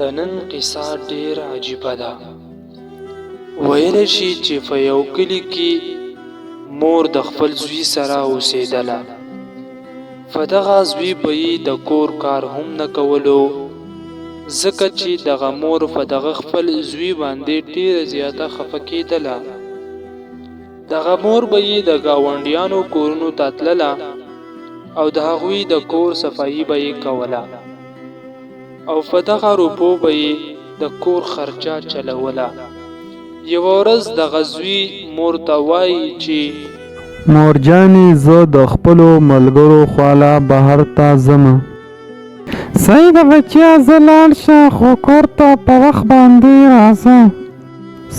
د نن قصه ډېر عجیبه ده. ویلی شي چې په یو کلي کې مور د خپل زوی سره اوسېدله. په دغه زوی به یې د کور کار هم نه کولو، ځکه چې دغه مور په دغه خپل زوی باندې ډېره زیاته خفه کېدله. دغه مور به یې د ګاونډیانو کورونو ته تلله او د هغوی د کور صفایي به یې کوله او په دغه روپو به یې د کور خرچه چلوله. یوه ورځ دغه زوی مور ته وایي چې مورجانې زه د خپلو ملګرو خواله بهر ته ځمه. صحیح ده بچیا، زه لاړ شه خو کور ته په وخت باندې راځه.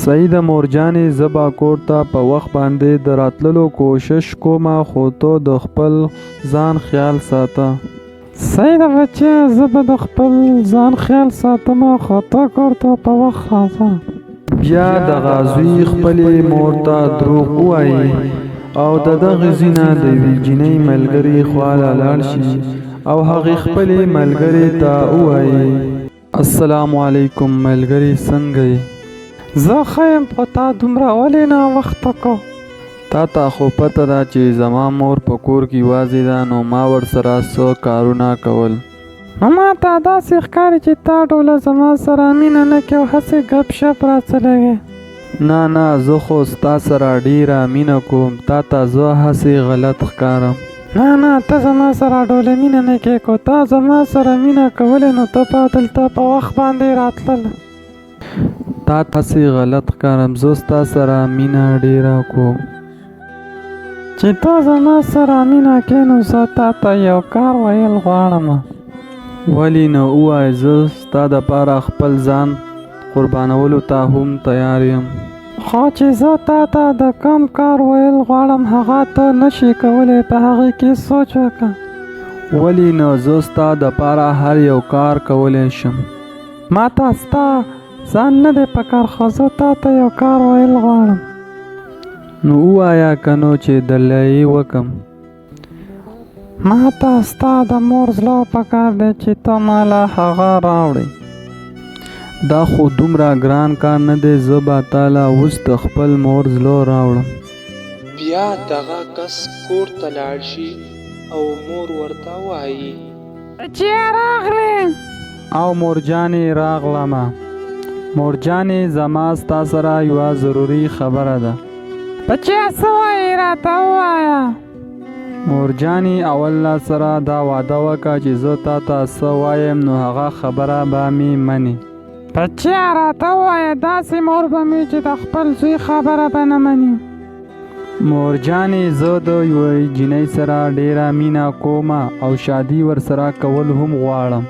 صحیح ده مورجانې، زه به کور ته په وخت باندې د راتللو کوشش کومه، خو ته د خپل ځان خیال ساته. صحیح ده بچیا، زه به د خپل ځان خیال ساتم، خو ته کور ته په وخت راځه. بیا دغه زوی خپلې مور ته دروغ ووایي او د دغې زوی نه د یوې جینۍ ملګرې خواله لاړ شي او هغې خپلې ملګرې ته ووایي السلام علیکم ملګرې، څنګه یې؟ زه ښه یم، خو تا دومره ولې ناوخته کو؟ تا ته خو پته ده چې زما مور په کور کې یوازې ده، نو ما ورسره څه کارونه کول. نو ما ته داسې ښکاري چې تا ټوله زما سره مینه نه کوې او هسې ګپ شپ راڅلوې. نه زه خو ستا سره ډېره مینه کوم، تا ته زه هسې غلط ښکارم. نه ته زما سره ډوله مینه نه کوې، کو تا زما سره مینه کولې نو ته به دلته په وخت باندې راتلله. تا هسې غلط ښکارم، زه ستا سره مینه ډېره کوم. چې ته زما سره مینه کوې نو زه تا ته یو کار ویل غواړم. ولې نه ووایه، زه ستا دپاره خپل ځان قربانولو ته هم تیار یم. خو چې زه تا ته د کوم کار ویل غواړم هغه ته نشي کولی، په هغې کې سوچ وکړه. ولې نه، زه ستا دپاره هر یو کار کولی شم. ما ته ستا ځان نه دی پکار، خو زه تا ته یو کار ویل غواړم. نو ووایه که نو چې درله یې وکړم. ما ته ستا د مور زړه پکار دی چې ته ماله هغه راوړې. دا خو دومره ګران کار نه دی، زه به تاله اوس د خپل مور زړه راوړم. بیا دغه کس کور ته لاړ شي او مور ورته وایي بچیا راغلې. او مورجانې راغلمه. مورجانې زما ستا سره یوه ضروري خبره ده. بچیا څه وایې راته ووایه. مورجانې اول سره دا وعده وکړه چې زه تا ته څه وایم نو هغه خبره به مې منې. بچیا راته ووایه، داسې مور به مې چې د خپل زوی خبره به نه مني. مورجانې زه د یوې جینۍ سره ډېره مینه کوم او شادي ورسره کول هم غواړم.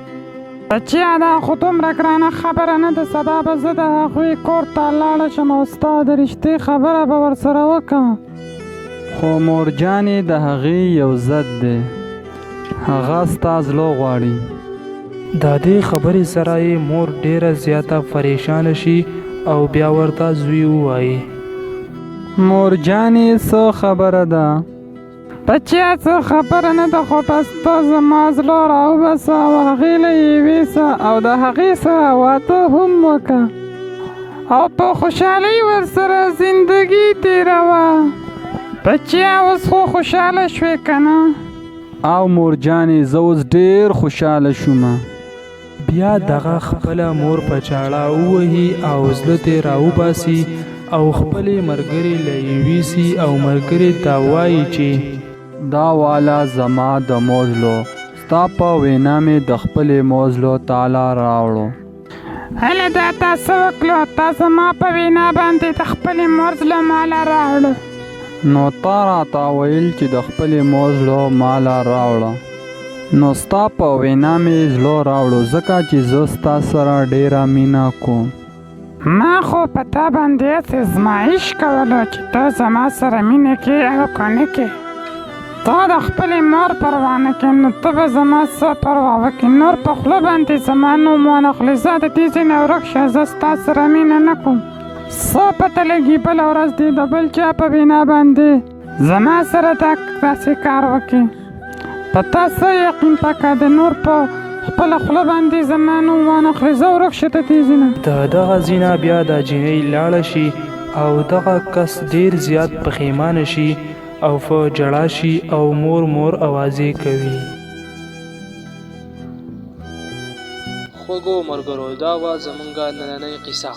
بچیا دا خو دومره ګرانه خبره نه ده، سبا به زه د هغوی کور ته لاړه شم او ستا د رښتې خبره به ورسره وکړم. خو مورجانې د هغې یو ضد دی، هغه ستا زړه غواړي. د دې خبرې سره یې مور ډېره زیاته پریشانه شي او بیا ورته زوی ووایي مورجانې څه خبره ده؟ بچیا څه خبره نه ده، خو بس ته زما زړه راوباسه او هغې له یې ویسه او د هغې سره واده هم وکړه او په خوشحالۍ ورسره زندګي تېروه. بچیا اوس خو خوشحاله شوې که نه؟ او مورجانې زه اوس ډېر خوشحاله شومه. بیا دغه خپله مور په چاړه ووهي او زړه ترې راوباسي او خپلې ملګرې له یې ویسي او ملګرې ته وایي چې دا والا زما د مور زړه، ستا په وینا مې د خپلې مور زړه تاله راوړو. هله دا تا څه وکړو؟ تا زما په وینا باندې د خپلې مور زړه ماله راوړو. نو تا راته ویل چې د خپلې مور زړه ماله راوړه، نو ستا په وینا مې زړه راوړو ځکه چې زه ستا سره ډېره مینه کوم. ما خو په تا باندې هسې ازمایش کولو چې ته زما سره مینه کې او که نه کې. تا د خپلې مور پروا نه کې نو ته به زما څه پروا وکړې؟ نور په خوله باندې زما نوم وانخلې. زه د دې ځای نه ورک شه، زه ستا سره مینه نه کوم. څه پته لګي بله ورځ دې د بل چا په بنا باندې زما سره داسې کار وکړي. په تا څه یقین پکار دی؟ نور په خپله خوله باندې زما نوم وانخلې ځه ورک شه ته تېزي نه. د دغه ځینه بیا دا جینۍ لاړه شي او دغه کس ډیر زیات پښیمانه شي او په جړا شي او مور اوازې کوي. خوږو ملګرو، دا وه زمونږه نننۍ قصه.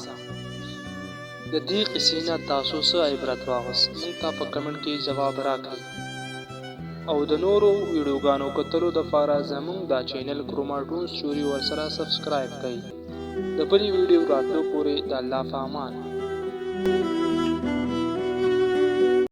د دې قصې نه تاسو څه عبرت واخیست؟ موږ ته په کمنټ کې ځواب راکړئ او د نورو ویډیوګانو کتلو دپاره زمونږ دا چینل کروماټون سټوري ورسره سبسکرایب کړئ. د بلې ویډیو راتلو پورې د الله په امان.